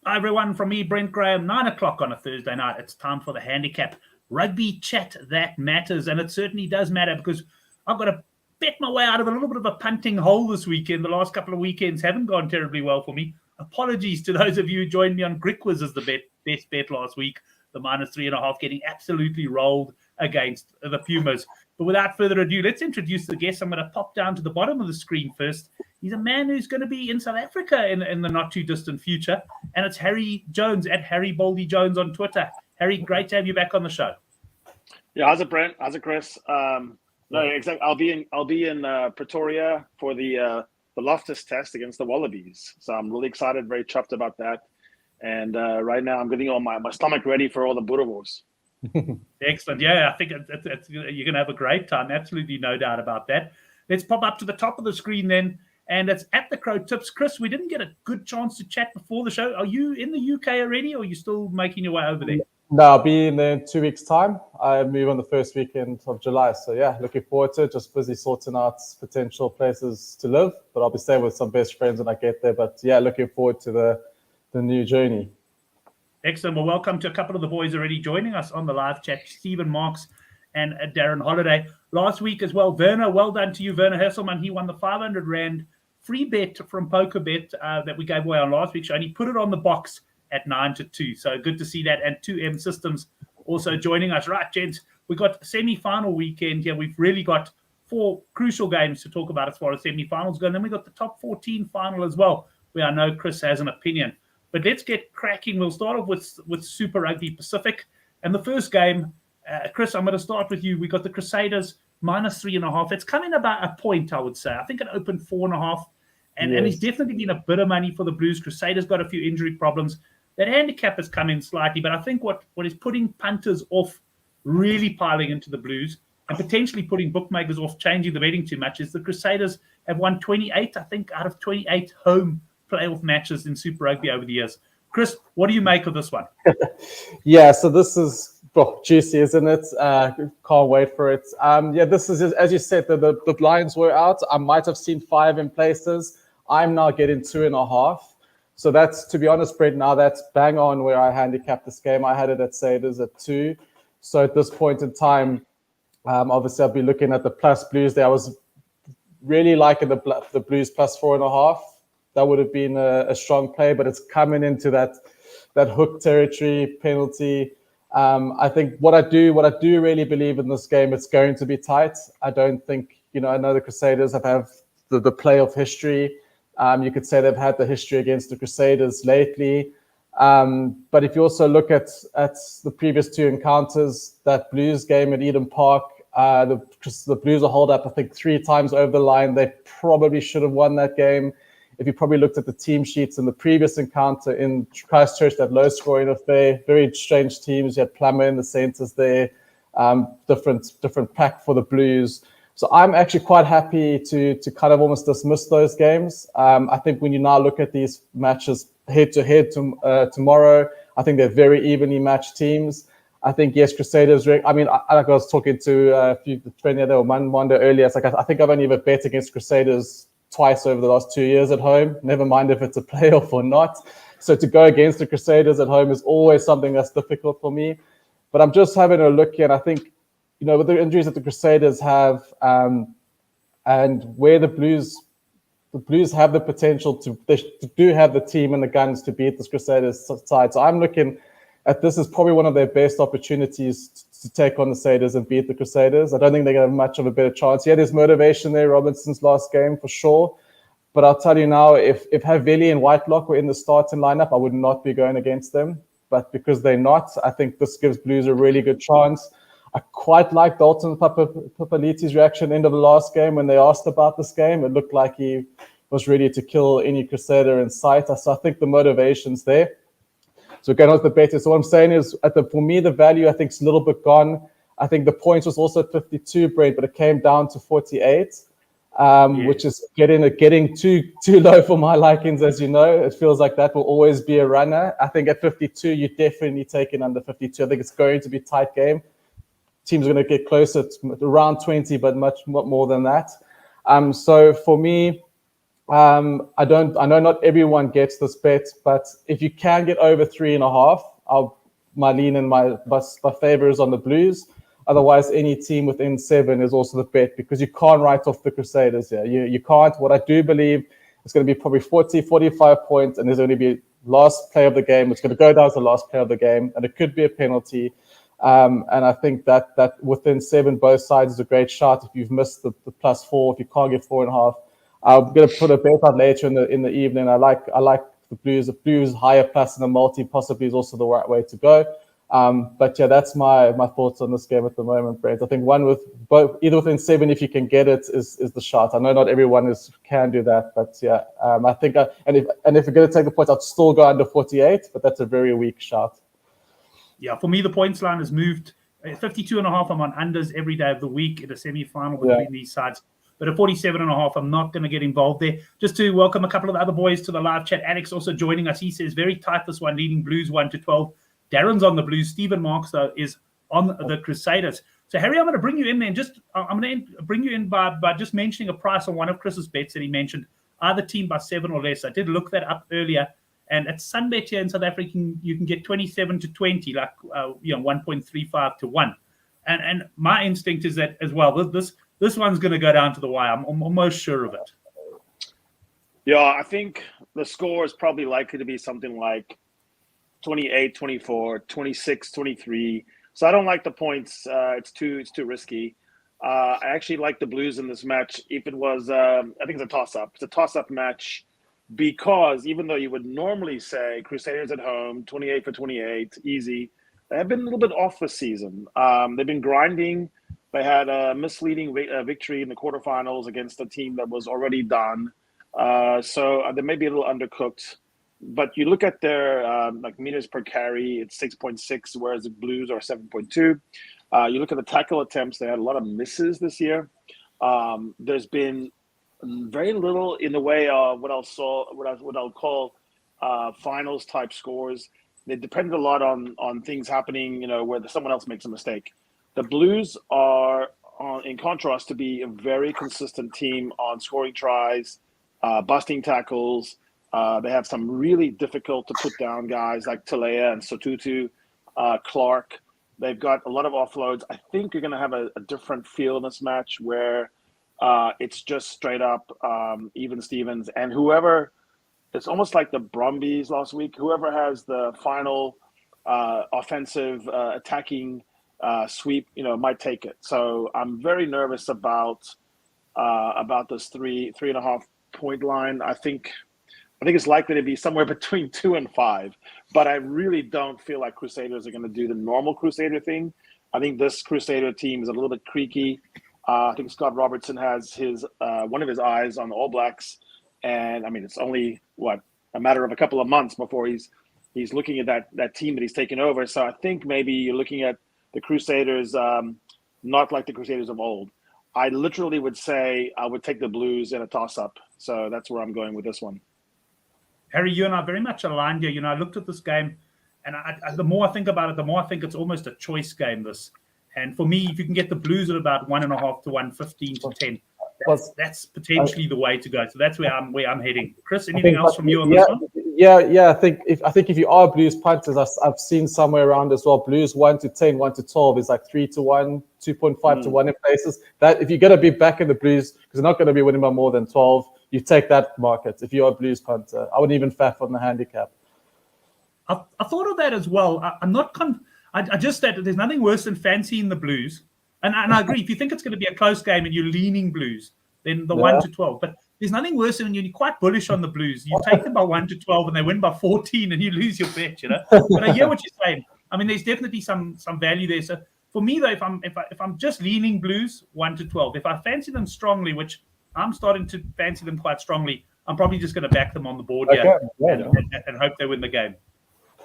Hi everyone, from me, Brent Graham, 9 o'clock on a Thursday night. It's time for the Handicap Rugby Chat that matters, and it certainly does matter because I've got to bet my way out of a little bit of a punting hole this weekend. The last couple of weekends haven't gone terribly well for me. Apologies to those of you who joined me on Griquas as the best bet last week. The -3.5 getting absolutely rolled against the Pumas. But without further ado, let's introduce the guest. I'm going to pop down to the bottom of the screen first. He's a man who's going to be in South Africa in the not too distant future. And it's Harry Jones at Harry Baldy Jones on Twitter. Harry, great to have you back on the show. Yeah, how's it, Brent? How's it, Chris? No, exactly. I'll be in Pretoria for the Loftus test against the Wallabies. So I'm really excited, very chuffed about that. And right now, I'm getting all my stomach ready for all the boerewors. Excellent. Yeah, I think you're going to have a great time. Absolutely no doubt about that. Let's pop up to the top of the screen then. And it's at the Crow Tips. Chris, we didn't get a good chance to chat before the show. Are you in the UK already, or are you still making your way over there? No, I'll be in there in 2 weeks' time. I move on the first weekend of July. So, yeah, looking forward to it. Just busy sorting out potential places to live. But I'll be staying with some best friends when I get there. But, yeah, looking forward to the new journey. Excellent. Well, welcome to a couple of the boys already joining us on the live chat, Stephen Marks and Darren Holiday. Last week as well, Werner, well done to you, Werner Hesselman. He won the 500 Rand free bet from PokerBet that we gave away on last week's show, and he put it on the box at 9-2. So good to see that. And 2M Systems also joining us. Right, gents, we got semi-final weekend here. We've really got 4 crucial games to talk about as far as semi-finals go. And then we got the top 14 final as well, where I know Chris has an opinion. But let's get cracking. We'll start off with Super Rugby Pacific. And the first game, Chris, I'm going to start with you. We got the Crusaders -3.5. It's come in about a point, I would say. I think it opened 4.5. And it's definitely been a bit of money for the Blues. Crusaders got a few injury problems. That handicap has come in slightly, but I think what is putting punters off really piling into the Blues and potentially putting bookmakers off changing the betting too much is the Crusaders have won 28, I think, out of 28 home playoff matches in Super Rugby over the years. Chris, what do you make of this one? Yeah, so this is juicy, isn't it? Can't wait for it. This is, as you said, the Lions were out. I might have seen 5 in places. I'm now getting 2.5. So that's, to be honest, Brent, now that's bang on where I handicapped this game. I had it at Crusaders at 2. So at this point in time, obviously I'll be looking at the plus Blues there. I was really liking the Blues plus 4.5. That would have been a strong play, but it's coming into that hook territory penalty. I think what I do really believe in this game, it's going to be tight. I don't think, I know the Crusaders have the playoff history. You could say they've had the history against the Crusaders lately. But if you also look at the previous 2 encounters, that Blues game at Eden Park, the Blues will hold up, I think, 3 times over the line. They probably should have won that game. If you probably looked at the team sheets in the previous encounter in Christchurch, that low scoring affair, very strange teams. You had Plummer in the centres there, different pack for the Blues. So I'm actually quite happy to kind of almost dismiss those games. I think when you now look at these matches head-to-head tomorrow, I think they're very evenly matched teams. I think, yes, Crusaders. I was talking to a few training there on Monday earlier. It's like I think I've only ever bet against Crusaders twice over the last 2 years at home, never mind if it's a playoff or not. So to go against the Crusaders at home is always something that's difficult for me. But I'm just having a look here, and I think, with the injuries that the Crusaders have, and where the Blues have the potential they do have the team and the guns to beat this Crusaders side. So I'm looking at this as probably one of their best opportunities to take on the Crusaders and beat the Crusaders. I don't think they're going to have much of a better chance. Yeah, there's motivation there, Robinson's last game for sure. But I'll tell you now, if Havili and Whitelock were in the starting lineup, I would not be going against them. But because they're not, I think this gives Blues a really good chance. I quite like Dalton Papali'iti's reaction end of the last game when they asked about this game. It looked like he was ready to kill any Crusader in sight. So I think the motivation's there. So going on with the better. So what I'm saying is, for me, the value I think is a little bit gone. I think the points was also at 52, Brent, but it came down to 48, which is getting too low for my likings, as you know. It feels like that will always be a runner. I think at 52, you're definitely taking under 52. I think it's going to be a tight game. Teams are going to get closer to around 20, but much more than that. So for me, I know not everyone gets this bet, but if you can get over 3.5, my lean and my favor is on the Blues. Otherwise, any team within 7 is also the bet, because you can't write off the Crusaders here. You can't. What I do believe is going to be probably 40, 45 points, and there's going to be last play of the game. It's going to go down as the last play of the game, and it could be a penalty. And I think that within 7, both sides is a great shot. If you've missed the +4, if you can't get 4.5, I'm going to put a bet out later in the evening. I like the Blues. The Blues higher plus in the multi possibly is also the right way to go. But yeah, that's my thoughts on this game at the moment, Brent. I think one with both, either within 7 if you can get it, is the shot. I know not everyone can do that, but yeah, I think and if you're going to take the points, I'd still go under 48, but that's a very weak shot. Yeah, for me the points line has moved 52.5. I'm on unders every day of the week in a semi-final between these sides. But at 47.5, I'm not going to get involved there. Just to welcome a couple of the other boys to the live chat. Alex also joining us. He says very tight this one, leading Blues 1-12. Darren's on the Blues. Stephen Marks, though, is on the Crusaders. So, Harry, I'm going to bring you in there. And I'm going to bring you in by just mentioning a price on one of Chris's bets that he mentioned, either team by 7 or less. I did look that up earlier. And at Sunbet here in South Africa, you can get 27-20, like 1.35 to 1. And my instinct is that as well, this one's going to go down to the wire. I'm almost sure of it. Yeah, I think the score is probably likely to be something like 28-24, 26-23. So I don't like the points. It's too risky. I actually like the Blues in this match. If it was, I think it's a toss-up. It's a toss-up match because even though you would normally say Crusaders at home, 28-28, easy, they have been a little bit off this season. They've been grinding. They had a misleading victory in the quarterfinals against a team that was already done. So they may be a little undercooked. But you look at their meters per carry, it's 6.6, whereas the Blues are 7.2. You look at the tackle attempts; they had a lot of misses this year. There's been very little in the way of what I'll call finals type scores. They depended a lot on things happening, where someone else makes a mistake. The Blues are, in contrast, to be a very consistent team on scoring tries, busting tackles. They have some really difficult to put down guys like Talea and Sotutu, Clark. They've got a lot of offloads. I think you're going to have a different feel in this match where it's just straight up even Stevens. And whoever, it's almost like the Brumbies last week, whoever has the final offensive attacking sweep, might take it. So I'm very nervous about this 3.5 point line. I think it's likely to be somewhere between 2 and 5, but I really don't feel like Crusaders are going to do the normal Crusader thing. I think this Crusader team is a little bit creaky. I think Scott Robertson has his one of his eyes on the All Blacks, and I mean it's only a matter of a couple of months before he's looking at that team that he's taken over. So I think maybe you're looking at the Crusaders not like the Crusaders of old. I literally would say I would take the Blues in a toss-up. So that's where I'm going with this one. Harry, you and I are very much aligned here. I looked at this game, and the more I think about it, the more I think it's almost a choice game, this. And for me, if you can get the Blues at about 1.5 to 1, 15 to 10, that's potentially the way to go. So that's where I'm heading. Chris, anything else from you on this one? Yeah. I think if you are Blues punters, I've seen somewhere around as well. Blues 1 to 10, 1 to 12 is like 3 to 1, 2.5 to 1 in places. That if you're going to be back in the Blues, because they're not going to be winning by more than 12, you take that market. If you're a Blues punter, I wouldn't even faff on the handicap. I thought of that as well. I'm not. I just said there's nothing worse than fancying the Blues, and I agree. If you think it's going to be a close game and you're leaning Blues, then the 1 to 12. But there's nothing worse than when you're quite bullish on the Blues. You take them by 1 to 12 and they win by 14, and you lose your bet. But I hear what you're saying. I mean, there's definitely some value there. So for me though, if I'm just leaning Blues 1 to 12, if I fancy them strongly, which I'm starting to fancy them quite strongly, I'm probably just going to back them on the board here and hope they win the game.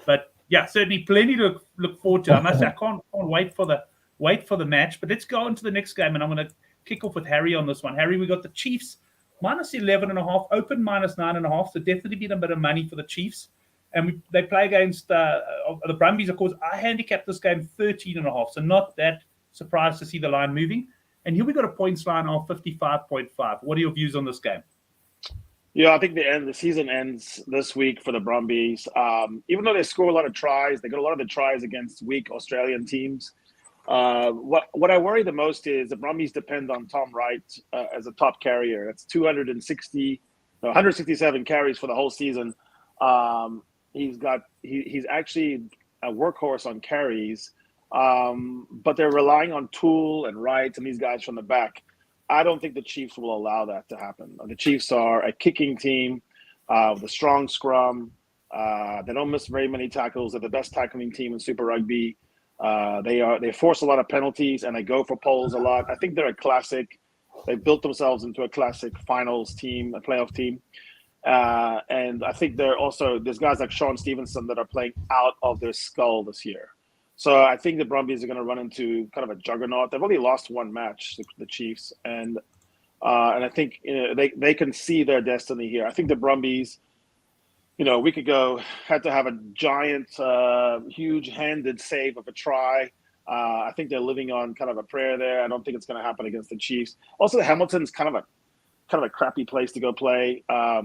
But yeah, certainly plenty to look forward to. I must say, I can't wait for the match. But let's go on to the next game, and I'm going to kick off with Harry on this one. Harry, we got the Chiefs minus 11.5, open minus 9.5. So definitely been a bit of money for the Chiefs. And they play against the Brumbies, of course. I handicapped this game 13.5, so not that surprised to see the line moving. And here we got a points line of 55.5. What are your views on this game? Yeah, I think the season ends this week for the Brumbies. Even though they score a lot of tries, they got a lot of the tries against weak Australian teams. What I worry the most is the Brumbies depend on Tom Wright as a top carrier. That's 167 carries for the whole season. He's actually a workhorse on carries, but they're relying on Toole and Wright and these guys from the back. I don't think the Chiefs will allow that to happen. The Chiefs are a kicking team with a strong scrum. They don't miss very many tackles. They're the best tackling team in Super Rugby. They force a lot of penalties and they go for poles a lot. I think they're a classic. They built themselves into a classic finals team, a playoff team. And I think there's guys like Sean Stevenson that are playing out of their skull this year. So I think the Brumbies are going to run into kind of a juggernaut. They've only lost one match, the Chiefs, and I think they can see their destiny here. I think the Brumbies, a week ago, had to have a giant, huge-handed save of a try. I think they're living on kind of a prayer there. I don't think it's going to happen against the Chiefs. Also, the Hamilton's kind of a crappy place to go play a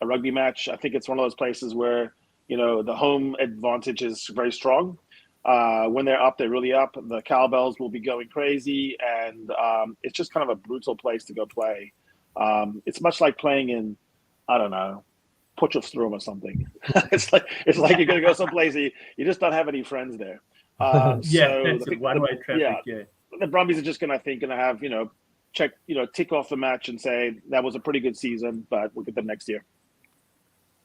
rugby match. I think it's one of those places where the home advantage is very strong. When they're up, they're really up. The cowbells will be going crazy, and it's just kind of a brutal place to go play. It's much like playing in, I don't know, Potchefstroom or something. it's like you're going to go someplace you just don't have any friends there. That's a one-way traffic. Yeah, the Brumbies are just going to have tick off the match and say that was a pretty good season, but we'll get them next year.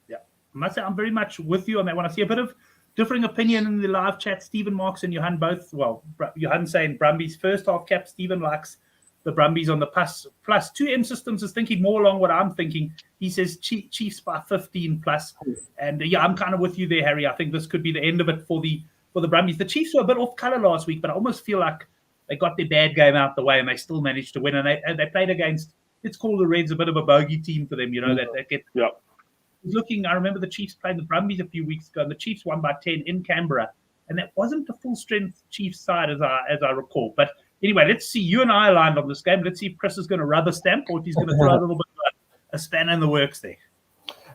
Yeah, I must say I'm very much with you on that one. I see a bit of differing opinion in the live chat. Stephen Marks and Johan both. Well, Johan saying Brumbies first half cap. Stephen likes the Brumbies on the plus. 2M Systems is thinking more along what I'm thinking. He says Chiefs by 15 plus. And I'm kind of with you there, Harry. I think this could be the end of it for the Brumbies. The Chiefs were a bit off color last week, but I almost feel like they got their bad game out the way and they still managed to win. And they played against, let's call the Reds a bit of a bogey team for them. That get. Yeah. I remember the Chiefs played the Brumbies a few weeks ago, and the Chiefs won by 10 in Canberra, and that wasn't the full strength Chiefs side as I recall. But anyway, let's see. You and I aligned on this game. Let's see if Chris is going to rubber stamp or if he's going to throw a little bit of a spanner in the works there.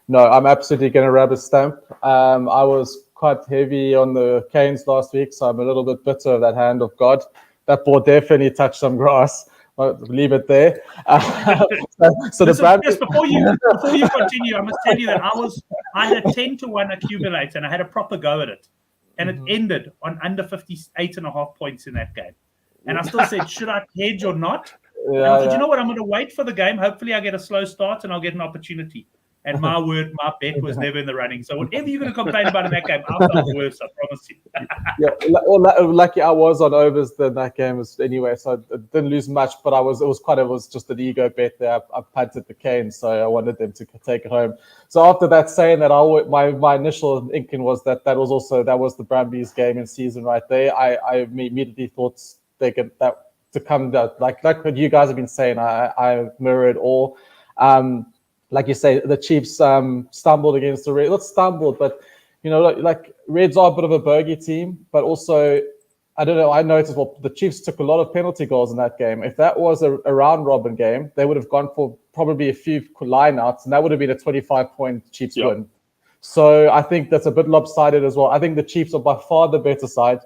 No, I'm absolutely going to rubber stamp. I was quite heavy on the Canes last week, so I'm a little bit bitter of that hand of God. That ball definitely touched some grass. I'll leave it there. So Listen, just before you continue, I must tell you that I had a 10-1 accumulate and I had a proper go at it, and it ended on under 58.5 points in that game. And I still said, should I hedge or not? And I said, you know what? I'm going to wait for the game. Hopefully, I get a slow start and I'll get an opportunity. And my word, my bet was never in the running. So whatever you're going to complain about in that game, I felt worse, I promise you. Lucky I was on overs in that game anyway, so I didn't lose much. But it was just an ego bet there. I punted the Canes, so I wanted them to take it home. So after that, saying that, my initial inkling was that was the Brumbies game in season right there. I immediately thought they get that to come down, like what you guys have been saying. I mirror it all. Like you say, the Chiefs stumbled against the Reds. Not stumbled, but like Reds are a bit of a bogey team. But also, I don't know. I noticed the Chiefs took a lot of penalty goals in that game. If that was a round robin game, they would have gone for probably a few lineouts, and that would have been a 25-point Chiefs win. So I think that's a bit lopsided as well. I think the Chiefs are by far the better side.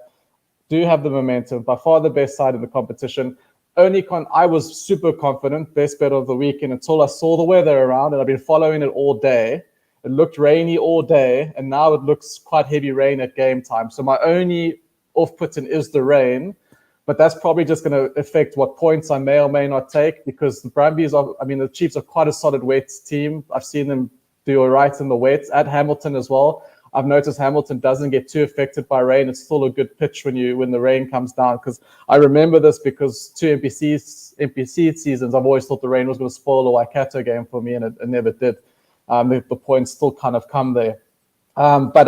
Do have the momentum, by far the best side in the competition. I was super confident, best bet of the weekend, until I saw the weather around, and I've been following it all day. It looked rainy all day, and now it looks quite heavy rain at game time. So my only off-putting is the rain, but that's probably just going to affect what points I may or may not take, because the Brumbies the Chiefs are quite a solid wet team. I've seen them do all right in the wet at Hamilton as well. I've noticed Hamilton doesn't get too affected by rain. It's still a good pitch when the rain comes down. Because I remember this because 2 NPC seasons, I've always thought the rain was going to spoil the Waikato game for me, and it never did. The points still kind of come there. But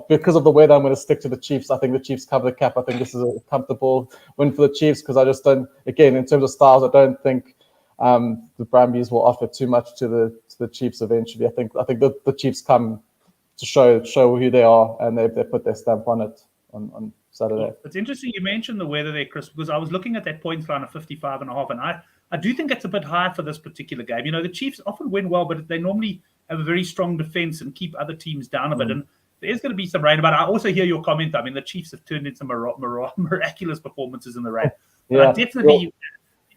because of the weather, I'm going to stick to the Chiefs. I think the Chiefs cover the cap. I think this is a comfortable win for the Chiefs, because I just don't. Again, in terms of styles, I don't think the Brumbies will offer too much to the Chiefs eventually. I think the Chiefs come to show who they are, and they put their stamp on it on Saturday. It's interesting you mentioned the weather there, Chris, because I was looking at that points line of 55.5, and I do think it's a bit high for this particular game. The Chiefs often win well, but they normally have a very strong defense and keep other teams down a bit. And there's going to be some rain. But I also hear your comment. I mean, the Chiefs have turned in some miraculous performances in the rain. But I definitely,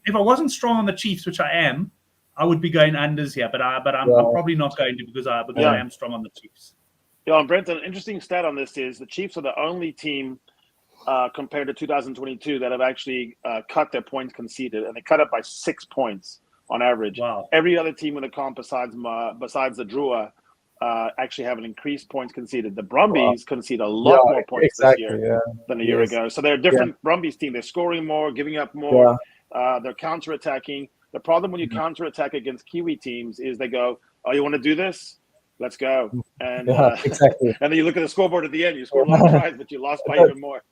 if I wasn't strong on the Chiefs, which I am, I would be going unders here. But I'm probably not going to because I am strong on the Chiefs. Yeah, and Brent, an interesting stat on this is the Chiefs are the only team compared to 2022 that have actually cut their points conceded, and they cut it by 6 points on average. Wow. Every other team in the comp besides the Drua actually have an increased points conceded. The Brumbies concede a lot more points this year than a year ago. So they're a different Brumbies team. They're scoring more, giving up more. They're counterattacking. The problem when you counterattack against Kiwi teams is they go, "Oh, you want to do this? Let's go." And and then you look at the scoreboard at the end. You score a lot of tries, but you lost by even more.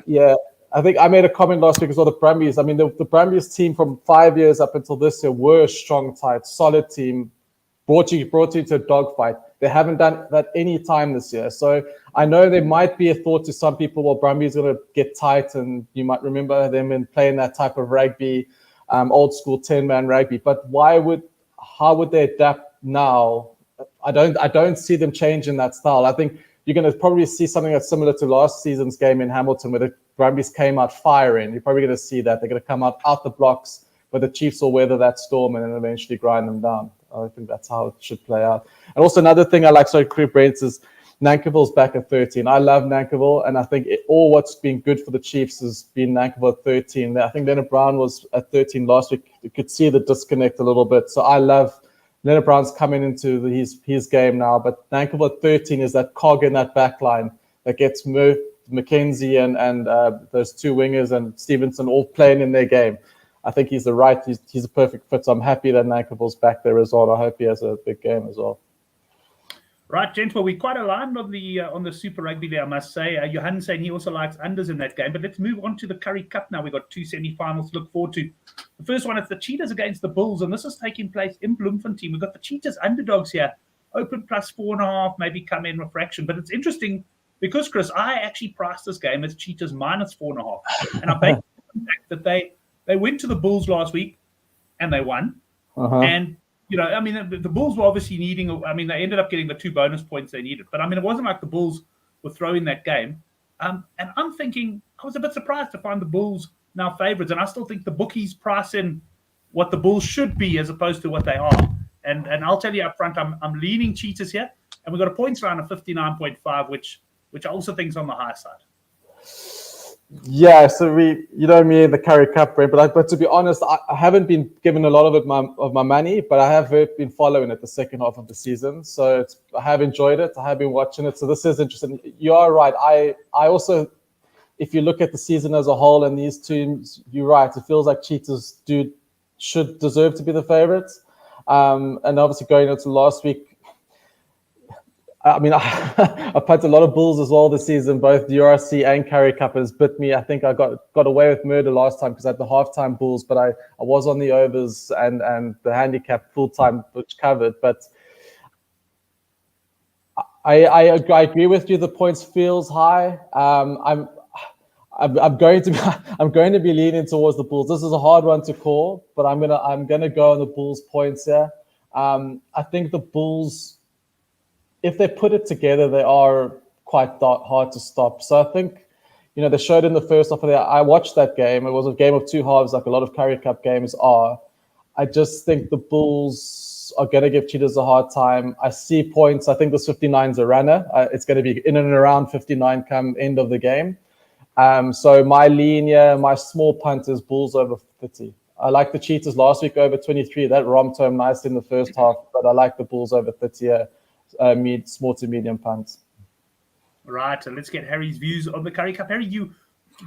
Yeah, I think I made a comment last week as well. The Brumbies. I mean, the Brumbies team from 5 years up until this year were a strong, tight, solid team. Brought you to a dogfight. They haven't done that any time this year. So I know there might be a thought to some people, well, Brumbies are going to get tight, and you might remember them in playing that type of rugby, old school 10-man rugby. But how would they adapt now? I don't see them changing that style. I think you're going to probably see something that's similar to last season's game in Hamilton, where the Brumbies came out firing. You're probably going to see that. They're going to come out the blocks, but the Chiefs will weather that storm and then eventually grind them down. I think that's how it should play out. And also another thing I like, Brent, is Nankivell's back at 13. I love Nankivell, and I think all what's been good for the Chiefs has been Nankivell at 13. I think Leonard Brown was at 13 last week. You could see the disconnect a little bit. So I love Leonard Brown's coming into his game now, but Nankivell at 13 is that cog in that back line that gets McKenzie and those two wingers and Stevenson all playing in their game. I think he's a perfect fit. So I'm happy that Nankivell's back there as well. I hope he has a big game as well. Right, gents. Well, we're quite aligned on the Super Rugby there, I must say. Johan saying he also likes unders in that game. But let's move on to the Currie Cup now. We've got two semi-finals to look forward to. The first one is the Cheetahs against the Bulls, and this is taking place in Bloemfontein. We've got the Cheetahs underdogs here, open plus 4.5, maybe come in with fraction. But it's interesting because, Chris, I actually priced this game as Cheetahs minus 4.5. And I based on the fact that they went to the Bulls last week and they won. And the Bulls were obviously needing, they ended up getting the 2 bonus points they needed. But, it wasn't like the Bulls were throwing that game. And I'm thinking, I was a bit surprised to find the Bulls now favourites. And I still think the bookies price in what the Bulls should be as opposed to what they are. And I'll tell you up front, I'm leaning Cheetahs here. And we've got a points line of 59.5, which I also think is on the high side. Yeah, so me in the Currie Cup, Brent, but to be honest, I haven't been given a lot of my money, but I have been following it the second half of the season. So I have enjoyed it. I have been watching it. So this is interesting. You are right. I also, if you look at the season as a whole and these teams, you're right. It feels like Cheetahs should deserve to be the favorites. And obviously going into last week, I put a lot of Bulls as well this season. Both the URC and Currie Cup has bit me. I think I got away with murder last time because I had the halftime Bulls, but I was on the overs and the handicap full time, which covered. But I agree with you. The points feels high. I'm going to be leaning towards the Bulls. This is a hard one to call, but I'm gonna go on the Bulls points here. I think the Bulls, if they put it together, they are quite hard to stop. So I think, they showed in the first half of I watched that game. It was a game of two halves, like a lot of Currie Cup games are. I just think the Bulls are going to give Cheetahs a hard time. I see points. I think this 59 is a runner. It's going to be in and around 59 come end of the game. So my lean here, my small punt is Bulls over 30. I like the Cheetahs last week over 23. That romped home nicely in the first half, but I like the Bulls over 30 here. Small to medium punts. Right, so let's get Harry's views on the Currie Cup. Harry, you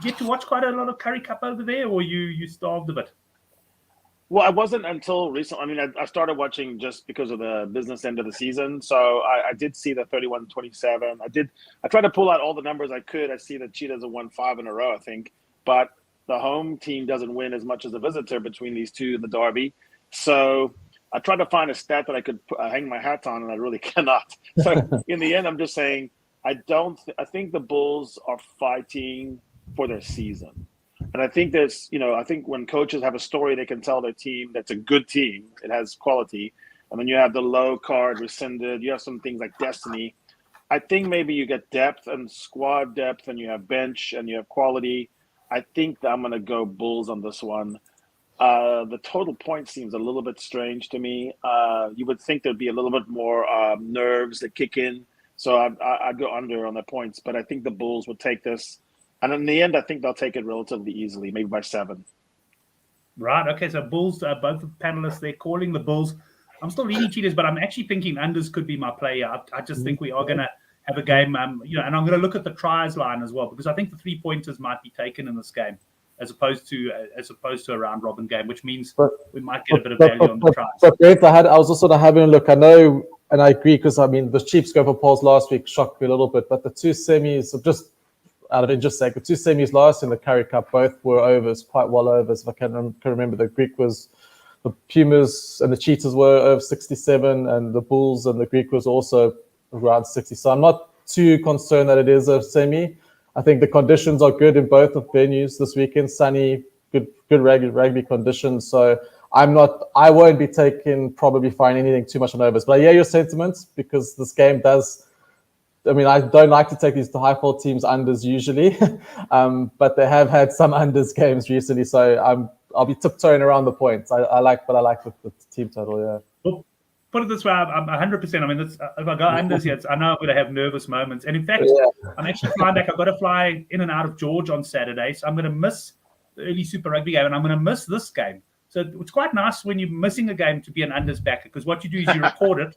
get to watch quite a lot of Currie Cup over there, or you starved a bit? Well, I wasn't until recently. I started watching just because of the business end of the season. So I did see the 31-27. I tried to pull out all the numbers I could. I see the Cheetahs have won 5 in a row, I think. But the home team doesn't win as much as the visitor between these two in the derby. So I tried to find a stat that I could hang my hat on, and I really cannot. So in the end, I'm just saying I think the Bulls are fighting for their season. And I think I think when coaches have a story, they can tell their team that's a good team. It has quality. And then you have the low card rescinded. You have some things like destiny. I think maybe you get depth and squad depth, and you have bench and you have quality. I think that I'm going to go Bulls on this one. The total point seems a little bit strange to me. You would think there'd be a little bit more nerves that kick in. So I'd go under on the points. But I think the Bulls would take this. And in the end, I think they'll take it relatively easily, maybe by 7. Right. Okay. So Bulls, both the panelists, they're calling the Bulls. I'm still leaning Cheetahs, but I'm actually thinking unders could be my play. I just think we are going to have a game, and I'm going to look at the tries line as well, because I think the 3-pointers might be taken in this game as opposed to a round robin game, which means we might get a bit of value on the tries. But Brent, I was also having a look. I know, and I agree, because the Chiefs go for polls last week shocked me a little bit, but the two semis, just out of interest sake, the two semis last in the Currie Cup both were overs, quite well overs. If I can remember, the Greek was, the Pumas and the Cheetahs were over 67, and the Bulls and the Greek was also around 60. So I'm not too concerned that it is a semi. I think the conditions are good in both of venues this weekend. Sunny, good rugby conditions. So I won't be probably finding anything too much on overs. But I hear your sentiments, because this game does. I mean, I don't like to take these high-fault teams unders usually, but they have had some unders games recently. So I'll be tiptoeing around the points. I like the team total. Yeah. Well, put it this way, I'm 100%. I mean, if I go unders here, I know I'm going to have nervous moments. And in fact, I'm actually flying back. I've got to fly in and out of George on Saturday, so I'm going to miss the early Super Rugby game, and I'm going to miss this game. So it's quite nice when you're missing a game to be an unders backer, because what you do is you record it,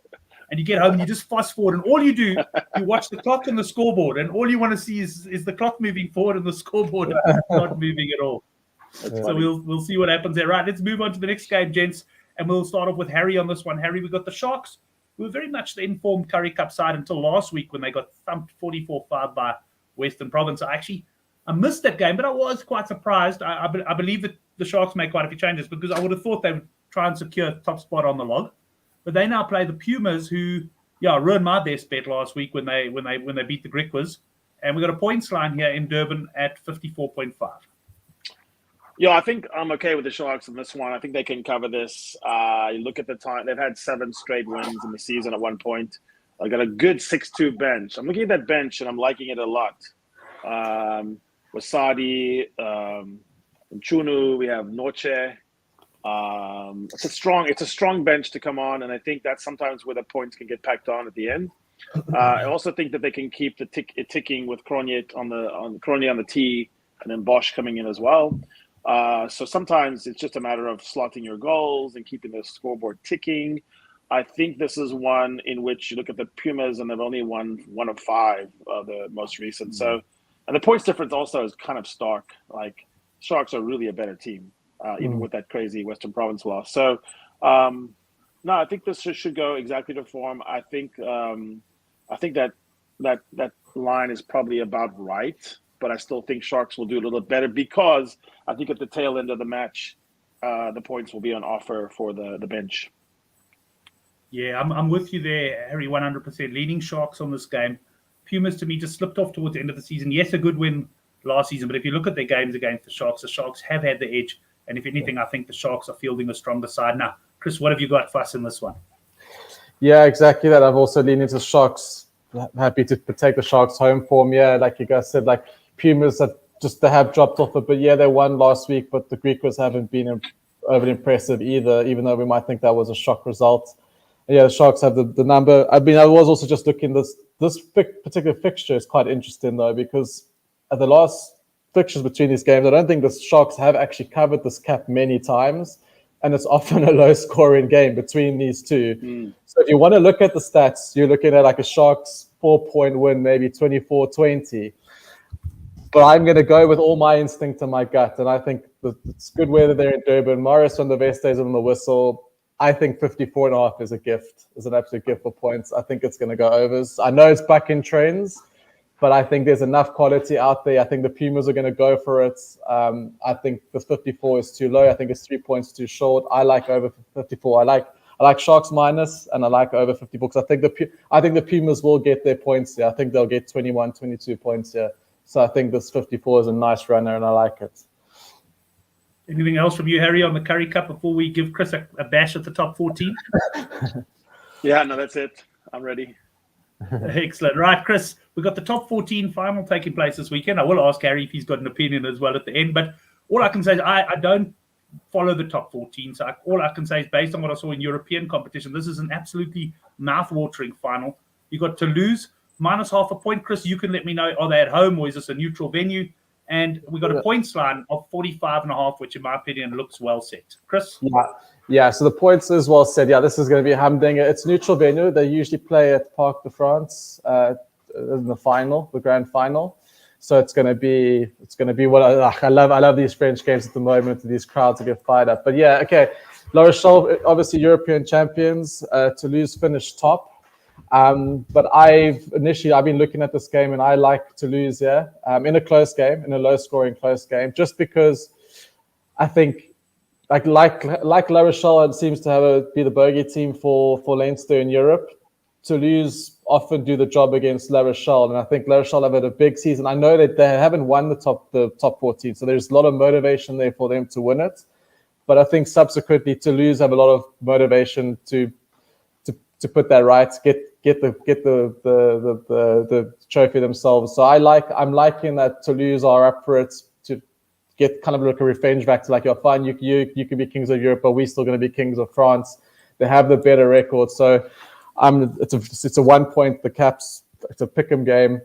and you get home and you just fast forward, and all you do, you watch the clock and the scoreboard, and all you want to see is the clock moving forward and the scoreboard not moving at all. So we'll see what happens there. Right, let's move on to the next game, gents, and we'll start off with Harry on this one. Harry, we got the Sharks, who were very much the informed Currie Cup side until last week when they got thumped 44-5 by Western Province. I missed that game, but I was quite surprised. I believe that the Sharks made quite a few changes, because I would have thought they would try and secure a top spot on the log. But they now play the Pumas, who ruined my best bet last week when they beat the Griquas. And we got a points line here in Durban at 54.5. Yeah, I think I'm okay with the Sharks in this one. I think they can cover this. You look at the time; they've had 7 straight wins in the season at one point. They've got a good 6-2 bench. I'm looking at that bench, and I'm liking it a lot. Wasadi, Nchunu, we have Noche. It's a strong bench to come on, and I think that's sometimes where the points can get packed on at the end. I also think that they can keep the ticking with Cronje on the tee, and then Bosch coming in as well. So sometimes it's just a matter of slotting your goals and keeping the scoreboard ticking. I think this is one in which you look at the Pumas, and they've only won 1 of 5, the most recent. So, and the points difference also is kind of stark. Like, Sharks are really a better team, even with that crazy Western Province loss. So, no, I think this should go exactly to form. I think that line is probably about right, but I still think Sharks will do a little bit better, because I think at the tail end of the match, the points will be on offer for the bench. Yeah, I'm with you there, Harry, 100%. Leading Sharks on this game. Pumas, to me, just slipped off towards the end of the season. Yes, a good win last season, but if you look at their games against the Sharks have had the edge. And if anything, I think the Sharks are fielding a stronger side. Now, Chris, what have you got for us in this one? Yeah, exactly that. I've also leaned into Sharks. Happy to take the Sharks home form. Yeah, like you guys said, like Pumas they have dropped off a bit. Yeah, they won last week, but the Griquas haven't been overly impressive either, even though we might think that was a shock result. And yeah, the Sharks have the number. I mean, I was also just looking, this particular fixture is quite interesting, though, because at the last fixtures between these games, I don't think the Sharks have actually covered this cap many times, and it's often a low-scoring game between these two. So if you want to look at the stats, you're looking at like a Sharks 4-point win, maybe 24-20. But I'm going to go with all my instinct and my gut, and I think it's good weather there in Durban. Morris on the Vestes on the whistle. I think 54.5 is a gift, is an absolute gift for points. I think it's going to go overs. I know it's back in trends, but I think there's enough quality out there. I think the Pumas are going to go for it. I think the 54 is too low. I think it's 3 points too short. I like over 54. I like Sharks minus, and I like over 54 because I think the Pumas will get their points here. I think they'll get 21, 22 points here. So I think this 54 is a nice runner, and I like it. Anything else from you, Harry, on the Currie Cup before we give Chris a bash at the top 14? Yeah, no, that's it. I'm ready. Excellent. Right, Chris, we've got the top 14 final taking place this weekend. I will ask Harry if he's got an opinion as well at the end, but all I can say is I don't follow the top 14. So all I can say is based on what I saw in European competition, this is an absolutely mouth-watering final. You got Toulouse, minus half a point. Chris, you can let me know, are they at home or is this a neutral venue? And we got a points line of 45.5, which in my opinion looks well set. Chris? Yeah, so the points is well said. Yeah, this is going to be a humdinger. It's neutral venue. They usually play at Parc de France in the final, the grand final. So it's going to be what I love these French games at the moment. These crowds get fired up. But yeah, okay. La Rochelle, obviously European champions. Toulouse finished top. But I've been looking at this game and I like Toulouse in a close game, in a low-scoring close game, just because I think like La Rochelle, it seems to be the bogey team for Leinster in Europe. Toulouse often do the job against La Rochelle, and I think La Rochelle have had a big season. I know that they haven't won the top 14, so there's a lot of motivation there for them to win it. But I think subsequently Toulouse have a lot of motivation to put that right, get the trophy themselves. So I'm liking that Toulouse are up for it to get kind of like a revenge factor. Like, you're fine, you can be kings of Europe, but we're still going to be kings of France. They have the better record, so it's a 1 point. The Caps, it's a pick'em game,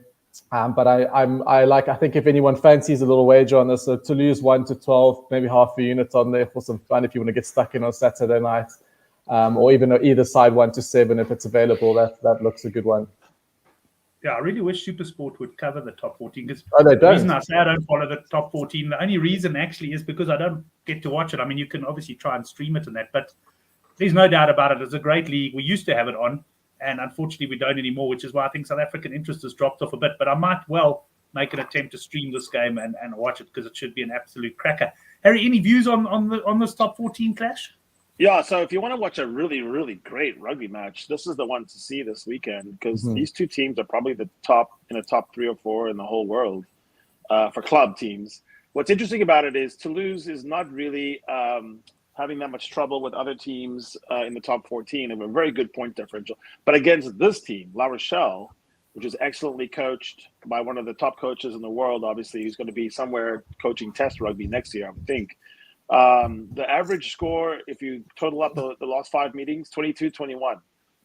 but I think if anyone fancies a little wager on this, Toulouse 1 to 12, maybe half a unit on there for some fun if you want to get stuck in on Saturday night. Or even either side 1 to 7 if it's available. That looks a good one. Yeah, I really wish SuperSport would cover the top 14 because they don't. The reason I say I don't follow the top 14, the only reason actually is because I don't get to watch it. I mean, you can obviously try and stream it and that, but there's no doubt about it. It's a great league. We used to have it on, and unfortunately we don't anymore, which is why I think South African interest has dropped off a bit. But I might well make an attempt to stream this game and watch it because it should be an absolute cracker. Harry, any views on this top 14 clash? Yeah, so if you want to watch a really, really great rugby match, this is the one to see this weekend because these two teams are probably the top 3 or 4 in the whole world for club teams. What's interesting about it is Toulouse is not really having that much trouble with other teams in the top 14. They have a very good point differential. But against this team, La Rochelle, which is excellently coached by one of the top coaches in the world, obviously, who's going to be somewhere coaching test rugby next year, I would think. The average score, if you total up the last 5 meetings, 22-21.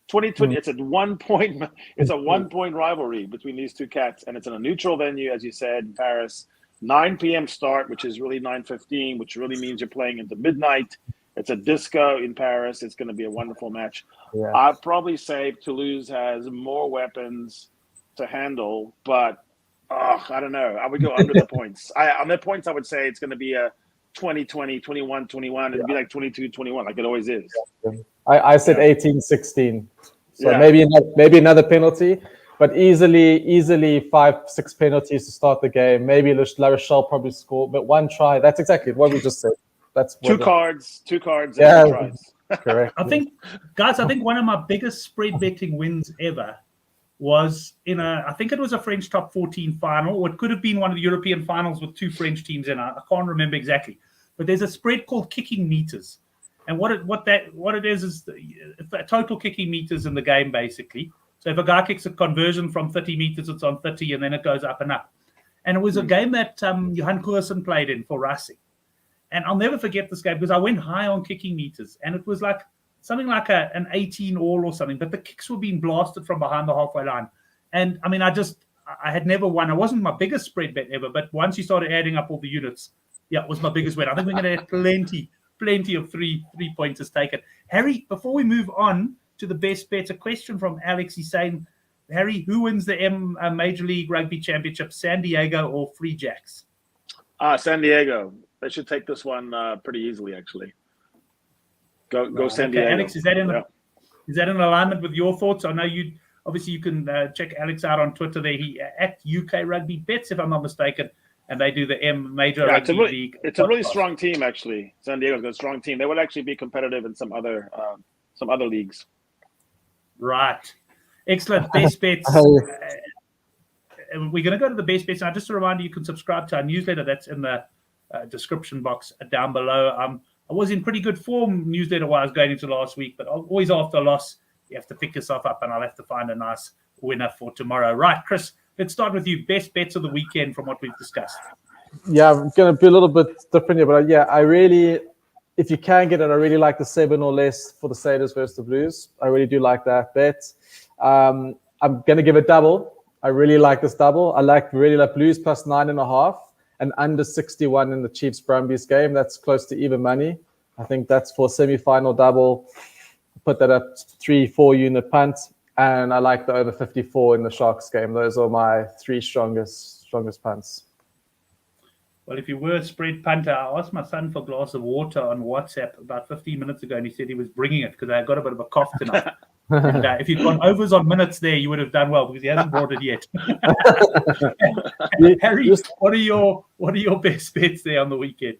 2020, it's a 1 point. It's a 1 point rivalry between these two cats, and it's in a neutral venue, as you said, in Paris. 9 p.m. start, which is really 9:15, which really means you're playing into midnight. It's a disco in Paris. It's going to be a wonderful match. Yeah. I'd probably say Toulouse has more weapons to handle, but I don't know. I would go under the points. On the points, I would say it's going to be a 20-20, 21-21. It'd be like 22-21, like it always is. I said 18-16. So maybe another penalty, but easily 5-6 penalties to start the game. Maybe La Rochelle probably score, but 1 try. That's exactly what we just said. That's two cards, and 2 tries. Correct. I think one of my biggest spread betting wins ever was I think it was a French top 14 final, or it could have been one of the European finals with 2 French teams in. I can't remember exactly, but there's a spread called kicking meters, and what it is the total kicking meters in the game basically. So if a guy kicks a conversion from 30 meters, it's on 30, and then it goes up and up. And it was a game that Johan Coersen played in for Racing, and I'll never forget this game because I went high on kicking meters, and it was like something like an 18 all or something, but the kicks were being blasted from behind the halfway line. And I mean, I had never won. It wasn't my biggest spread bet ever, but once you started adding up all the units, it was my biggest win. I think we're going to have plenty of three-pointers taken. Harry, before we move on to the best bets, a question from Alex. He's saying, Harry, who wins the Major League Rugby Championship, San Diego or Free Jacks? San Diego. They should take this one pretty easily, actually. Go San Diego. Alex, is that in alignment with your thoughts? I know you can check Alex out on Twitter there. He at UK Rugby Bets, if I'm not mistaken, and they do the Major Rugby League. It's a really strong team, actually. San Diego's got a strong team. They would actually be competitive in some other leagues. Right. Excellent. Best bets. We're going to go to the best bets now. Just a reminder, you can subscribe to our newsletter. That's in the description box down below. I was in pretty good form newsletter-wise going into last week, but always after a loss, you have to pick yourself up, and I'll have to find a nice winner for tomorrow. Right, Chris, let's start with you. Best bets of the weekend from what we've discussed. Yeah, I'm going to be a little bit different here, but yeah, I really, if you can get it, I really like the 7 or less for the Crusaders versus the Blues. I really do like that bet. I'm going to give a double. I really like this double. I really like Blues plus 9.5 and under 61 in the Chiefs Brumbies game. That's close to even money. I think that's for semi-final double. Put that at 3-4 unit punt, and I like the over 54 in the Sharks game. Those are my 3 strongest punts. Well, if you were a spread punter, I asked my son for a glass of water on WhatsApp about 15 minutes ago, and he said he was bringing it because I got a bit of a cough tonight. And if you'd gone overs on minutes there, you would have done well because he hasn't brought it yet. Harry, what are your best bets there on the weekend?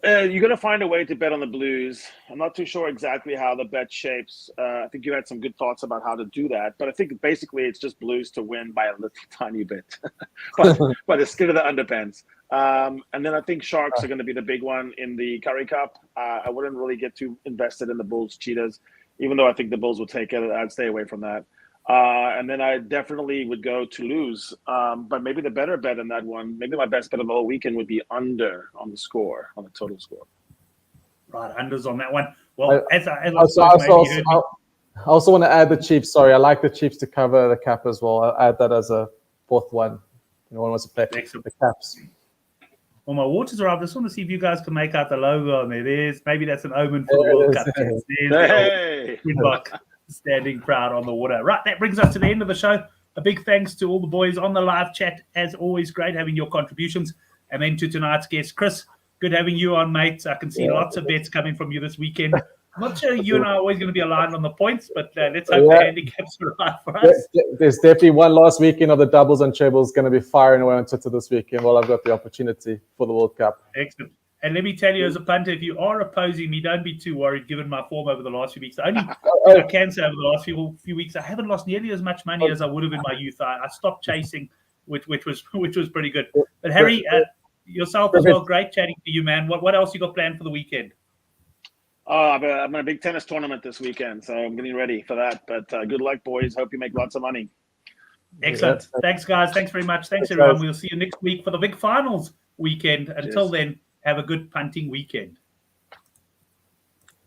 You're going to find a way to bet on the Blues. I'm not too sure exactly how the bet shapes. I think you had some good thoughts about how to do that. But I think basically it's just Blues to win by a little tiny bit. but it's skin of the underpants. And then I think Sharks are going to be the big one in the Currie Cup. I wouldn't really get too invested in the Bulls Cheetahs, even though I think the Bulls will take it. I'd stay away from that. And then I definitely would go to lose. But maybe the better bet in that one, maybe my best bet of the whole weekend would be under on the score, on the total score. Right, unders on that one. Well, I also want to add the Chiefs. Sorry, I like the Chiefs to cover the cap as well. I'll add that as a fourth one. Anyone wants to play the caps? Well, my waters are up. I just want to see if you guys can make out the logo on there. Maybe that's an omen for the World Cup. There's Springbok standing proud on the water. Right, that brings us to the end of the show. A big thanks to all the boys on the live chat. As always, great having your contributions. And then to tonight's guest, Chris, good having you on, mate. I can see lots of bets coming from you this weekend. I'm not sure you and I are always going to be aligned on the points, but let's hope the handicaps are right for us. There's definitely one last weekend of the doubles and trebles going to be firing away on Twitter this weekend while I've got the opportunity for the World Cup. Excellent. And let me tell you, as a punter, if you are opposing me, don't be too worried, given my form over the last few weeks. The only thing I can say over the last few weeks, I haven't lost nearly as much money as I would have in my youth. I stopped chasing, which was pretty good. But Harry, yourself as well, great chatting to you, man. What else you got planned for the weekend? I'm in a big tennis tournament this weekend, so I'm getting ready for that. But good luck, boys. Hope you make lots of money. Excellent. Thanks, guys. Thanks very much. Thanks, everyone. We'll see you next week for the big finals weekend. Until then, have a good punting weekend.